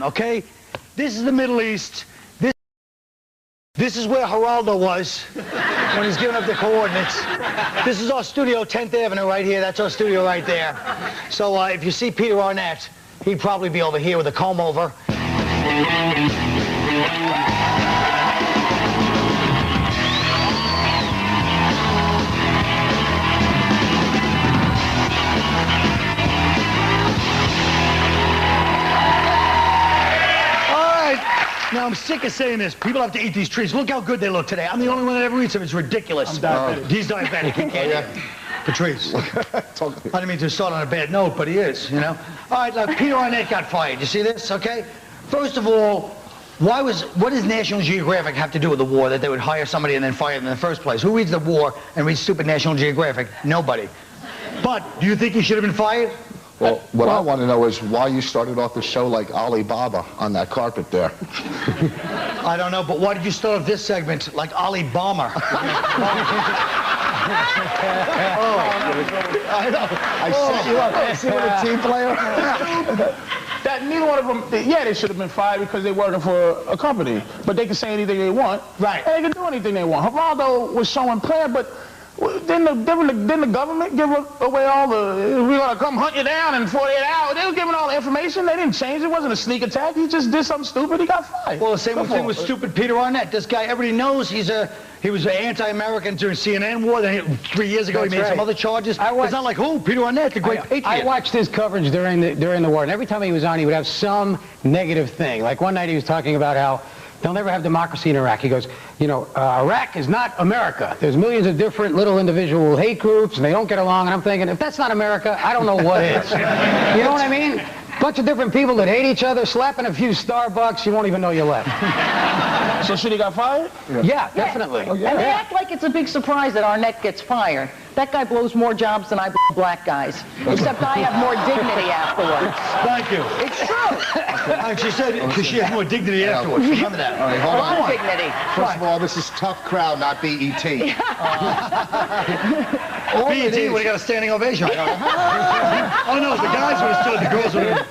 Okay? This is the Middle East. This is where Geraldo was when he's giving up the coordinates. This is our studio, 10th Avenue right here. That's our studio right there. So if you see Peter Arnett, he'd probably be over here with a comb over. Now, I'm sick of saying this. People have to eat these treats. Look how good they look today. I'm the only one that ever eats them. It's ridiculous. I'm diabetic. He's diabetic. He can't eat. Patrice. I didn't mean to start on a bad note, but he is, you know. All right, look, Peter Arnett got fired. You see this, okay? First of all, what does National Geographic have to do with the war that they would hire somebody and then fire them in the first place? Who reads the war and reads stupid National Geographic? Nobody. But do you think he should have been fired? Well, what I want to know is why you started off the show like Alibaba on that carpet there. I don't know, but why did you start off this segment like Ali Bomber? I know. I set you up. See what a team player? That neither one of them, yeah, they should have been fired because they're working for a company. But they can say anything they want. Right. And they can do anything they want. Geraldo was showing plan, but didn't the government give away all the, we're going to come hunt you down in 48 hours? They were giving all the information. They didn't change it. It wasn't a sneak attack. He just did something stupid. He got fired. Well, the same thing with stupid Peter Arnett. This guy, everybody knows he was anti-American during CNN war. Then 3 years ago, he made some other charges. It's not like, who? Peter Arnett, the great patriot. I watched his coverage during the war, and every time he was on, he would have some negative thing. Like one night he was talking about how they'll never have democracy in Iraq. He goes, you know, Iraq is not America. There's millions of different little individual hate groups, and they don't get along. And I'm thinking, if that's not America, I don't know what is. You know what I mean? Bunch of different people that hate each other, slapping a few Starbucks, you won't even know you left. So should he got fired? Yeah, definitely. And they act like it's a big surprise that Arnett gets fired. That guy blows more jobs than I blow black guys. Except I have more dignity afterwards. Thank you. It's true. She said because she has more dignity afterwards. Remember that. All right, hold A lot on. of dignity. First of all, this is Tough Crowd, not BET. BET would have got a standing ovation. Oh no, the guys would have stood, the girls would have.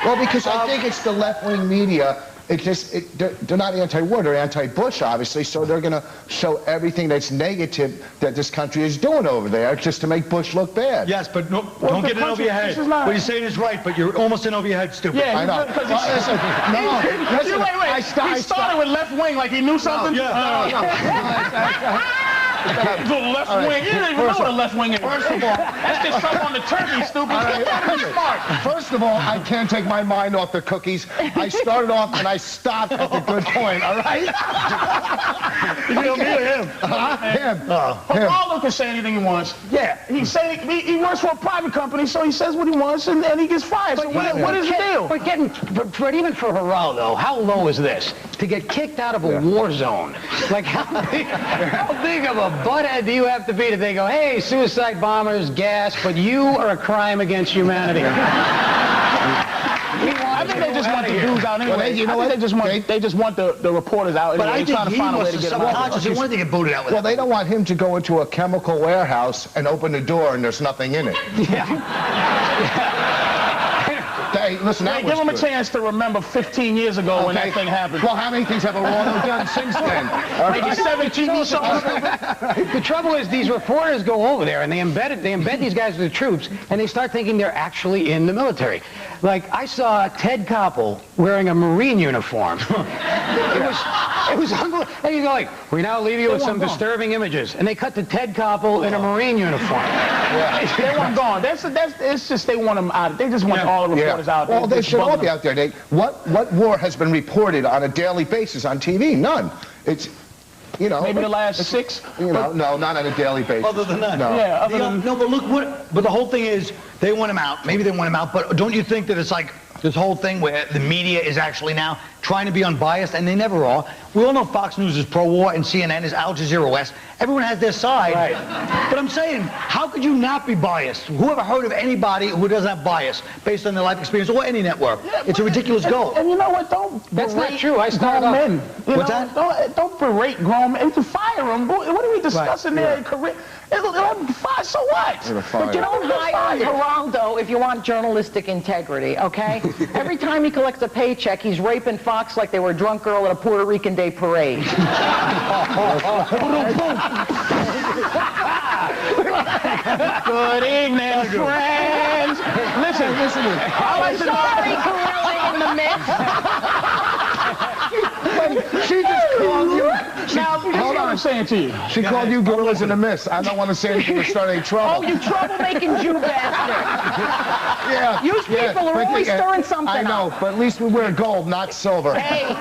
Well, because I think it's the left-wing media. They're not anti-war, they're anti-Bush, obviously, so they're going to show everything that's negative that this country is doing over there just to make Bush look bad. Yes, but no, don't get in over your head. What you're saying is right, but you're almost in over your head, stupid. Yeah, I know. Wait. He started with left wing like he knew something? No. Left wing. You don't even know what a left wing is. First of all, that's just something on the turkey, stupid. Smart. First of all, I can't take my mind off the cookies. I started off and I stopped at the good point, all right? You know me or him? Him. Geraldo can say anything he wants. Yeah. He works for a private company, so he says what he wants and he gets fired. So what is the deal? But even for Geraldo, how low is this? To get kicked out of a war zone. Like how big of a butthead do you have to be that they go, hey, suicide bombers, gas, but you are a crime against humanity. I think they just want the dudes out anyway. Well, you know what? They just want the reporters out anyway. But I think trying to find a way to get them out. They wanted to get booted out with Well, they don't want him to go into a chemical warehouse and open the door and there's nothing in it. Hey, listen, that give him good. A chance to remember 15 years ago when that thing happened. Well, how many things have Geraldo done since then? Maybe 7 TV shows. The trouble is these reporters go over there and they embed these guys with the troops and they start thinking they're actually in the military. Like, I saw Ted Koppel wearing a Marine uniform. It was unbelievable. And you go like, we now leave you with some disturbing images. And they cut to Ted Koppel in a Marine uniform. They want gone. It's just they want them out. They just want all the reporters out. Well, they should all be out there. What war has been reported on a daily basis on TV? None. It's, you know. Maybe the last 6? You know, no, not on a daily basis. Other than that. No. Yeah, no, but look, but the whole thing is, they want him out. Maybe they want him out, but don't you think that it's like this whole thing where the media is actually now trying to be unbiased, and they never are. We all know Fox News is pro-war and CNN is Al Jazeera West. Everyone has their side. Right. But I'm saying, how could you not be biased? Who ever heard of anybody who doesn't have bias based on their life experience or any network? Yeah, it's a ridiculous goal. And you know what? That's not true. I started off. Men. What's that? Don't berate grown men. You can fire them. What are we discussing there in career? Fire, so what? But you don't hire Geraldo if you want journalistic integrity, okay? Every time he collects a paycheck, he's raping Fox like they were a drunk girl at a Puerto Rican Day parade. Good evening, friends. Listen. I'm sorry, Gorilla in the Mist. She just called you. Now, hold on, I'm saying to you. She called you gorillas in the mist. I don't want to say anything to start any trouble. Oh, you troublemaking Jew bastard. Yeah. You people are always stirring something I know, up. but at least we wear gold, not silver. Hey,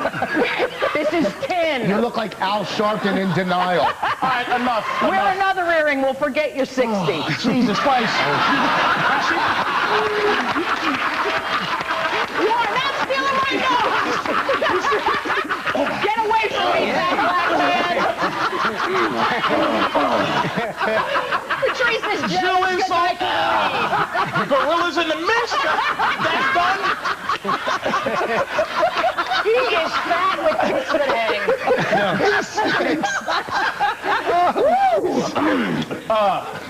this is tin. You look like Al Sharpton in denial. All right, enough. Wear another earring, we'll forget you're 60. Jesus Christ. You are not stealing my nose! Get away from me, fat black man! Patrice is jealous because I can leave. Gorillas in the Mist. That's done. He is fat with tits that hang.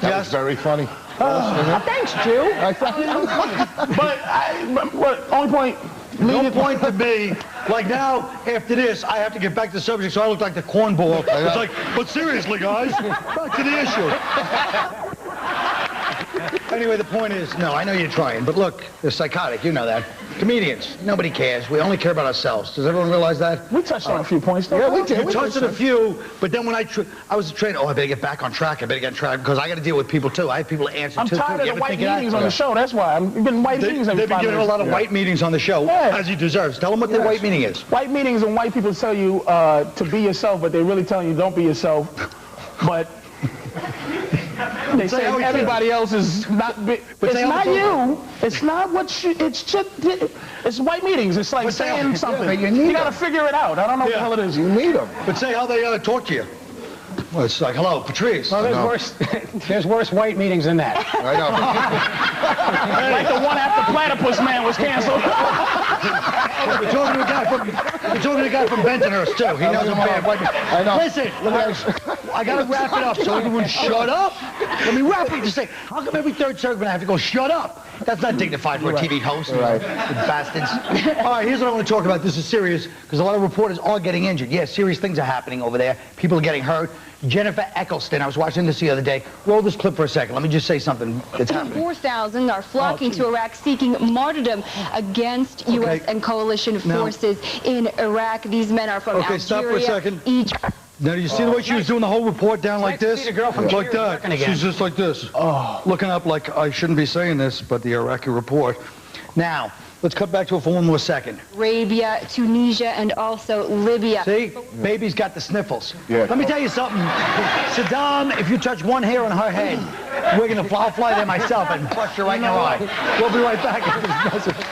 That was very funny. Thanks, Jew. But only point. No point to me. Like now, after this, I have to get back to the subject, so I look like the cornball. It's like, but seriously, guys, back to the issue. Anyway, the point is, no, I know you're trying, but look, they're psychotic, you know that. Comedians, nobody cares. We only care about ourselves. Does everyone realize that? We touched on a few points, though. Yeah, we did. You touched on a few, but then when I was a trainer, I better get back on track. I better get on track because I got to deal with people too. I have people to answer I'm to. tired too. of the white meetings on the show. That's why. I'm getting white meetings every They've been 5 giving a minutes. lot of white meetings on the show, Yeah. as he deserves. Tell them what the white meeting is. White meetings and white people tell you to be yourself, but they're really telling you don't be yourself. But they say everybody else is not. It's not you. It's not what you. It's just. It's white meetings. It's like saying something. but you got to figure it out. I don't know what the hell it is. You need them. But say how they talk to you. Well, it's like, hello, Patrice. Well, there's worse white meetings than that. I know. Like the one after Platypus Man was canceled. We're talking to a guy from Bentonhurst, too. He knows a bad white man. I know. Listen, I got to wrap it up, so everyone shut up. Let me wrap it. Just say, how come every third segment I have to go, shut up? That's not dignified for a TV host. Right. You bastards. All right, here's what I want to talk about. This is serious, because a lot of reporters are getting injured. Yeah, serious things are happening over there. People are getting hurt. Jennifer Eccleston, I was watching this the other day. Roll this clip for a second. Let me just say something that's happening. 4,000 are flocking to Iraq seeking martyrdom against U.S. and coalition forces in Iraq. These men are from Algeria, stop for a second. Egypt. Now, do you see the way she was doing the whole report down like this? See the girl from Like Cheers that. She's just like this. Looking up like, I shouldn't be saying this, but the Iraqi report. Now, let's cut back to it for one more second. Arabia, Tunisia, and also Libya. See? Baby's got the sniffles. Yeah. Let me tell you something. Saddam, if you touch one hair on her head, we're going to I'll fly there myself and bust you right in the eye. We'll be right back after this message.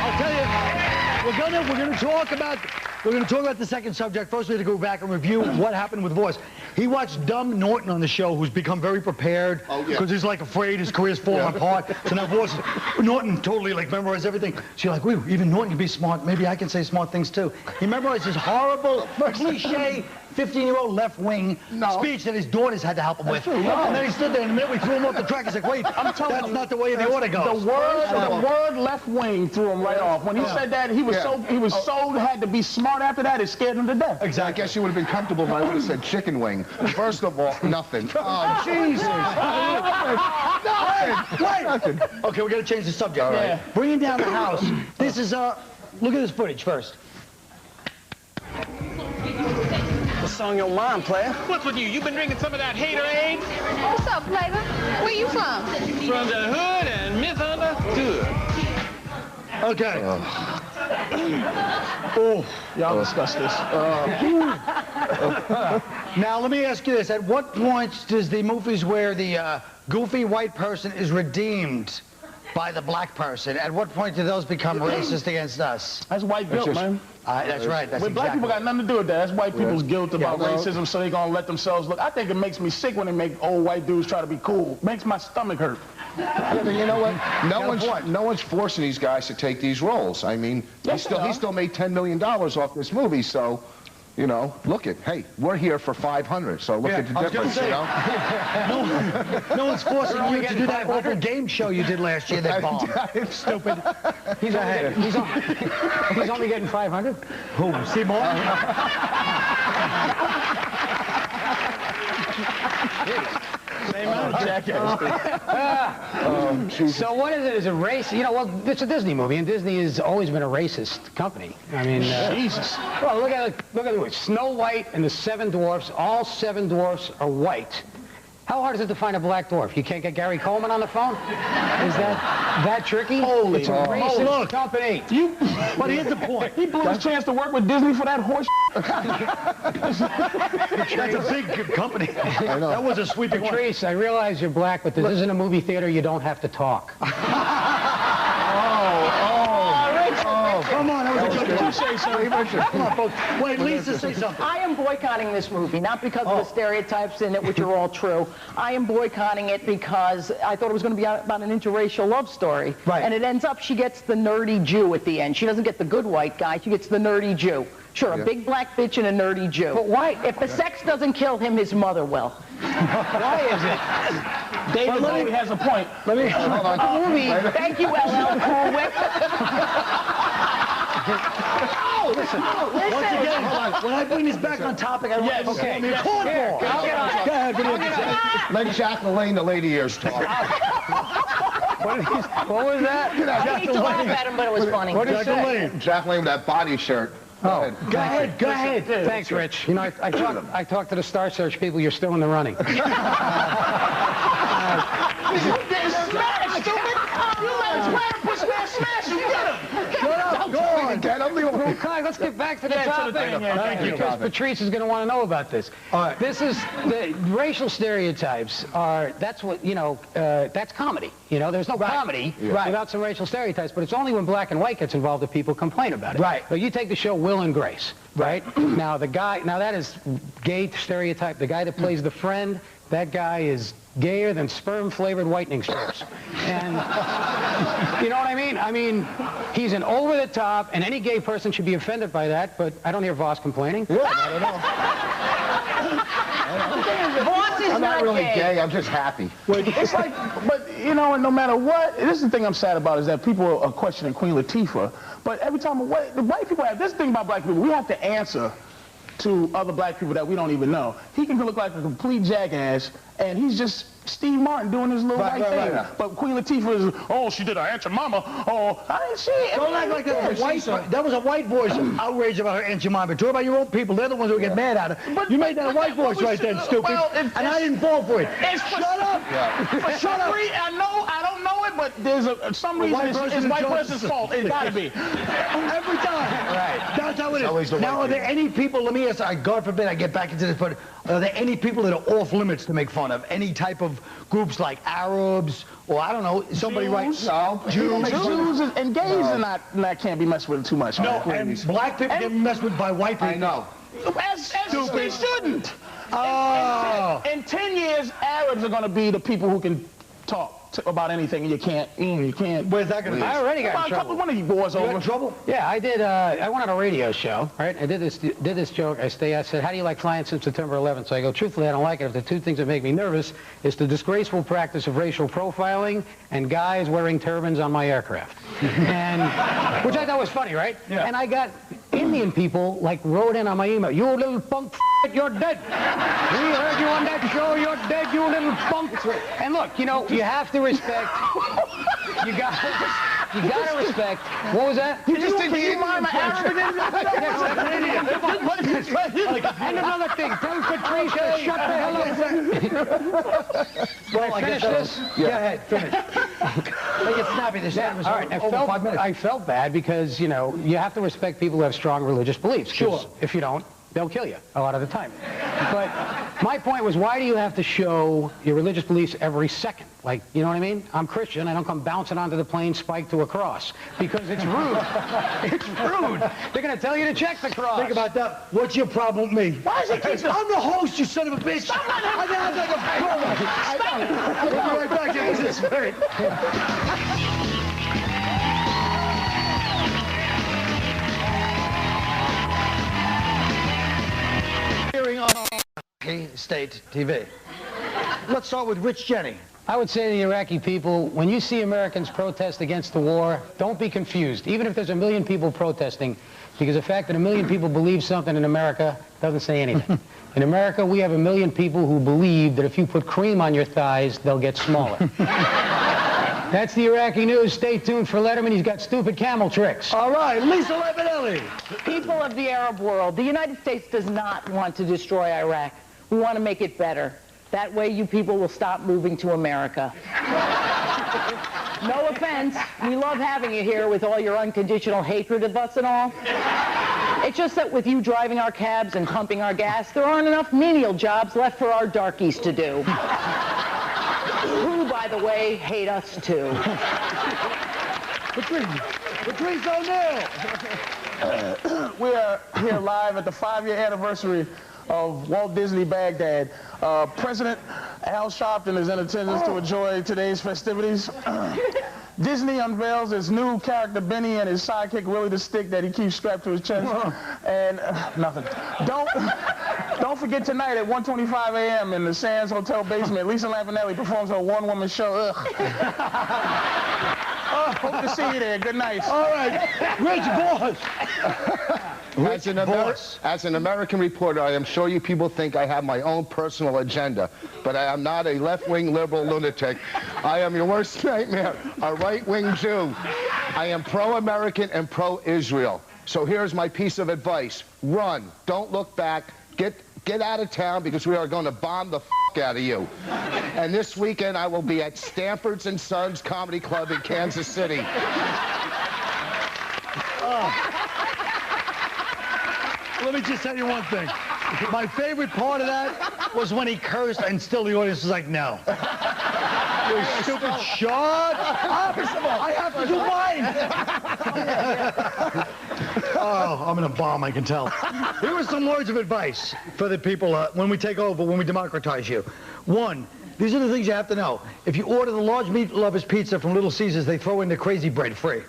I'll tell you, we're going to talk about the second subject. First, we have to go back and review what happened with Voice. He watched Dumb Norton on the show, who's become very prepared because he's like afraid his career's falling apart. So now Voice, Norton totally like memorized everything. So you're like, wait, even Norton can be smart. Maybe I can say smart things too. He memorized his horrible, cliche 15-year-old left-wing speech that his daughters had to help him with. And then he stood there, and the minute we threw him off the track, he's like, wait, that's not the way the order goes. The word left wing threw him right off. When he said that, he was had to be smart after that. It scared him to death. Exactly. I guess you would have been comfortable if I would have said chicken wing. First of all, nothing. Oh, Jesus. Nothing. Okay, we're going to change the subject. All right. Bringing down the house. This is, look at this footage first. What's on your mind, player? What's with you? You been drinking some of that haterade? What's up, Flavor? Where you from? From the hood and misunderstood. Okay. Y'all discuss this. Now, let me ask you this. At what point does the movies where the goofy white person is redeemed by the black person, at what point do those become racist against us? That's white guilt, man. That's right. That's Black people got nothing to do with that. That's white people's guilt about racism, so they gonna let themselves look. I think it makes me sick when they make old white dudes try to be cool. Makes my stomach hurt. Yeah, but you know what? No one's forcing these guys to take these roles. I mean, he still made $10 million off this movie, so You know, look at, hey, we're here for 500, so look at the difference, you know? No one's forcing you to do that awful game show you did last year that bombed. Stupid. He's only getting 500? Who, Seymour? So what is it? Is it race? You know, well, it's a Disney movie, and Disney has always been a racist company. I mean, Jesus. Well, look at the movie. Snow White and the Seven Dwarfs. All 7 dwarfs are white. How hard is it to find a black dwarf? You can't get Gary Coleman on the phone? Is that tricky? Holy it's a racist company. But here's the point. He blew his chance to work with Disney for that horse. That's a big company. I know. That was a sweeping one. Patrice, I realize you're black, but this isn't a movie theater. You don't have to talk. Come on, that was a good one. Say something. Come on, folks. Wait, Lisa, say something. I am boycotting this movie, not because of the stereotypes in it, which are all true. I am boycotting it because I thought it was going to be about an interracial love story. Right. And it ends up she gets the nerdy Jew at the end. She doesn't get the good white guy. She gets the nerdy Jew. Sure, a big black bitch and a nerdy Jew. But why? If the sex doesn't kill him, his mother will. Why is it? David Bowie has a point. Let me, hold on. Movie. Thank you, LL Cool Whip. Listen. Once again, hold on. When I bring this back on topic, I want to call me a cornball. Go ahead, Let Jack LaLanne, the lady ears, talk. What was that? I hate to laugh at him, but it was funny. What did you say? Jack LaLanne with that body shirt. Go ahead. Thanks, Rich. You know, I talked to the Star Search people. You're still in the running. Let's get back to the topic. Thank you. Because Patrice is going to want to know about this. All right. This is the racial stereotypes that's what, you know, that's comedy. You know, there's no comedy without some racial stereotypes, but it's only when black and white gets involved that people complain about it. Right. So you take the show Will and Grace, right? Now that is gay stereotype. The guy that plays the friend, that guy is gayer than sperm-flavored whitening strips. And you know what I mean? I mean, he's an over-the-top, and any gay person should be offended by that, but I don't hear Voss complaining. Yeah, I don't know. Voss is I'm not really gay. gay, I'm just happy. It's like, but you know, and no matter what, this is the thing I'm sad about is that people are questioning Queen Latifah. But every time the white people have this thing about black people, we have to answer to other black people that we don't even know. He can look like a complete jackass, and he's just Steve Martin doing his little white thing. Right. But Queen Latifah is, oh, she did her Aunt Jemima. Oh, I didn't see it. Don't act like that. That was a white voice outrage about her Aunt Jemima. Talk about your own people. They're the ones who get mad at her. But, you made that a white voice right then, stupid. Well, and I didn't fall for it. Shut up. Shut up. I don't know it, but there's some reason it's white person's fault. It's got to be. Every time. Right. That's how it is. Now, are there any people, let me ask, God forbid I get back into this, but are there any people that are off limits to make fun of? Any type of groups like Arabs, or I don't know, somebody Jews? Jews and gays are not can't be messed with too much. No, and black people get messed with by white people. I know. As they shouldn't. Oh. In 10 years, Arabs are going to be the people who can talk about anything, and you can't. Where's that going to be? I already got in trouble. One of you boys over. You got in trouble? Yeah, I did. I went on a radio show, right? I did this joke. I said, how do you like flying since September 11th? So I go, truthfully, I don't like it. If the two things that make me nervous is the disgraceful practice of racial profiling and guys wearing turbans on my aircraft. And, which I thought was funny, right? Yeah. And I got Indian people, like, wrote in on my email, you little punk you're dead. We heard you on that show, you're dead, you little punk. And look, you know, you have to respect, you gotta respect, what was that? You just didn't hear my Arab And another thing, tell Patrice to shut the hell up. Well, I finish guess this? Yeah, ahead, finish. Make it snappy. This was All right, over 5 minutes. I felt bad because, you know, you have to respect people who have strong religious beliefs. Sure. If you don't, they'll kill you a lot of the time. But my point was, why do you have to show your religious beliefs every second? Like, you know what I mean? I'm Christian. I don't come bouncing onto the plane spiked to a cross because it's rude. It's rude. They're going to tell you to check the cross. Think about that. What's your problem with me? Why is it I'm the host, you son of a bitch. I'm like a I'll be right back. This is great. appearing on State TV. Let's start with Rich Jeni. I would say to the Iraqi people, when you see Americans protest against the war, don't be confused, even if there's 1 million people protesting, because the fact that 1 million people believe something in America doesn't say anything. In America, we have 1 million people who believe that if you put cream on your thighs, they'll get smaller. That's the Iraqi news. Stay tuned for Letterman. He's got stupid camel tricks. All right, Lisa Lampanelli. People of the Arab world, the United States does not want to destroy Iraq. We want to make it better. That way you people will stop moving to America. No offense. We love having you here with all your unconditional hatred of us and all. It's just that with you driving our cabs and pumping our gas, there aren't enough menial jobs left for our darkies to do. Who, by the way, hate us too. Patrice O'Neill. We are here live at the 5-year anniversary of Walt Disney Baghdad. President Al Sharpton is in attendance to enjoy today's festivities. Disney unveils his new character Benny and his sidekick Willie the Stick that he keeps strapped to his chest. And nothing. Don't forget tonight at 1:25 a.m. in the Sands Hotel basement, Lisa Lampanelli performs her one-woman show. Hope to see you there. Good night. All right, Rich Boss. As an American reporter, I am sure you people think I have my own personal agenda, but I am not a left-wing liberal lunatic. I am your worst nightmare, a right-wing Jew. I am pro-American and pro-Israel. So here's my piece of advice. Run. Don't look back. Get out of town because we are going to bomb the out of you. And this weekend I will be at Stanford's and Sons Comedy Club in Kansas City. Let me just tell you one thing. My favorite part of that was when he cursed and still the audience was like, no. You stupid shut up! I have to do mine! Oh, I'm in a bomb, I can tell. Here are some words of advice for the people when we take over, when we democratize you. One, these are the things you have to know. If you order the large meat lovers pizza from Little Caesars, they throw in the crazy bread free.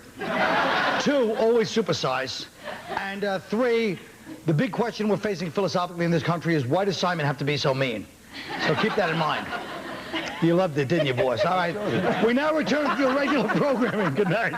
2, always supersize. And 3, the big question we're facing philosophically in this country is why does Simon have to be so mean? So keep that in mind. You loved it, didn't you, boss? All right. We now return to your regular programming. Good night.